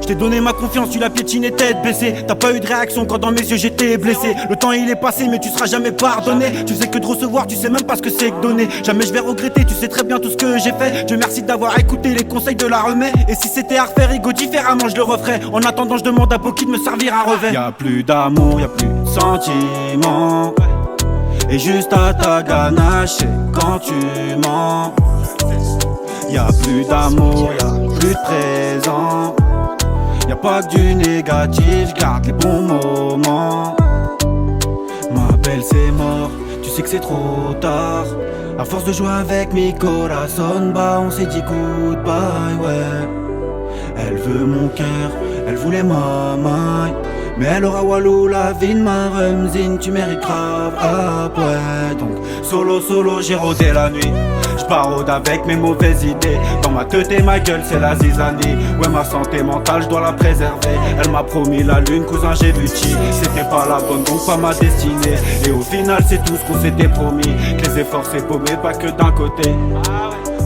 Je t'ai donné ma confiance, tu l'as piétiné tête baissée. T'as pas eu de réaction quand dans mes yeux j'étais blessé. Le temps il est passé mais tu seras jamais pardonné. Tu faisais que de recevoir, tu sais même pas ce que c'est que donner. Jamais je vais regretter, tu sais très bien tout ce que j'ai fait. Dieu merci d'avoir écouté les conseils de la remède. Et si c'était à refaire, ego différemment je le referais. En attendant je demande à Poki de me servir un revers. Y'a plus d'amour, y'a plus de sentiments. Et juste à ta ganache, c'est quand tu mens. Y'a plus d'amour, y'a plus de présent. Y'a pas que du négatif, j'garde les bons moments. Ma belle c'est mort, tu sais que c'est trop tard. À force de jouer avec mi corazon, bah on s'est dit goodbye, ouais. Elle veut mon cœur, elle voulait ma main. Mais elle aura Walou, la vie de ma Remzine, tu mérites grave après. Donc solo j'ai rôdé la nuit. J'parode avec mes mauvaises idées. Dans ma tête et ma gueule c'est la zizanie. Ouais ma santé mentale je dois la préserver. Elle m'a promis la lune, cousin j'ai vu chi. C'était pas la bonne donc pas ma destinée. Et au final c'est tout ce qu'on s'était promis. Que les efforts c'est paumé pas que d'un côté.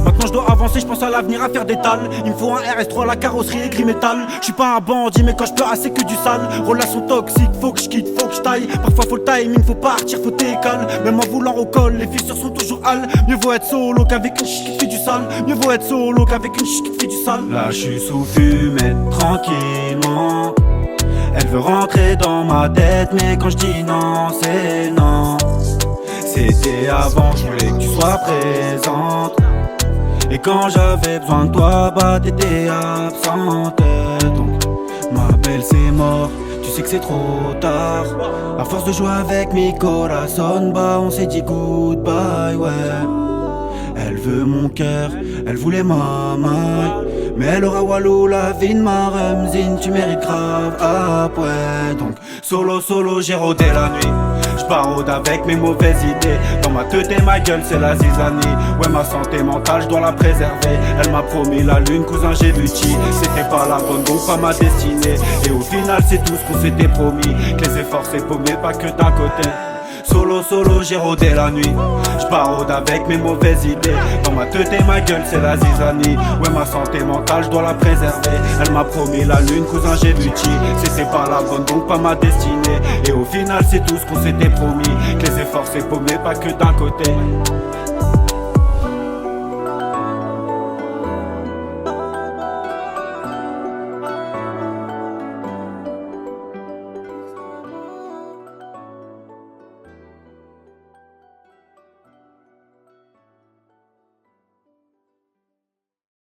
Maintenant je dois avancer, je pense à l'avenir, à faire des tales. Il me faut un RS3, la carrosserie écrit métal. Je suis pas un bandit mais quand je pleure c'est que du sale. Relation toxique, faut que je quitte, faut que je taille. Parfois faut le timing, faut partir, faut t'écaler. Même en voulant au col, les fissures sont toujours hales. Mieux vaut être solo qu'avec une ch qui fait du sale. Mieux vaut être solo qu'avec une ch qui fait du sale. Là je suis sous fumée, tranquillement. Elle veut rentrer dans ma tête mais quand je dis non c'est non. C'était avant, je voulais que tu sois présente. Et quand j'avais besoin de toi, bah t'étais absente. Donc ma belle c'est mort, tu sais que c'est trop tard. À force de jouer avec mi corazon, bah on s'est dit goodbye, ouais. Elle veut mon cœur, elle voulait ma main. Mais elle aura Walou, la vie de ma Remzine, tu mérites grave après. Donc solo j'ai rôdé la nuit. J'parode avec mes mauvaises idées. Dans ma tête et ma gueule c'est la zizanie. Ouais ma santé mentale je dois la préserver. Elle m'a promis la lune, cousin j'ai vu chi. C'était pas la bonne donc pas ma destinée. Et au final c'est tout ce qu'on s'était promis. Que les efforts c'est paumé pas que d'un côté. Solo j'ai rôdé la nuit. J'parode avec mes mauvaises idées. Dans ma tête et ma gueule c'est la zizanie. Ouais ma santé mentale je dois la préserver. Elle m'a promis la lune, cousin j'ai vu chi. C'était pas la bonne donc pas ma destinée. Et au final c'est tout ce qu'on s'était promis. Que les efforts c'est paumé pas que d'un côté.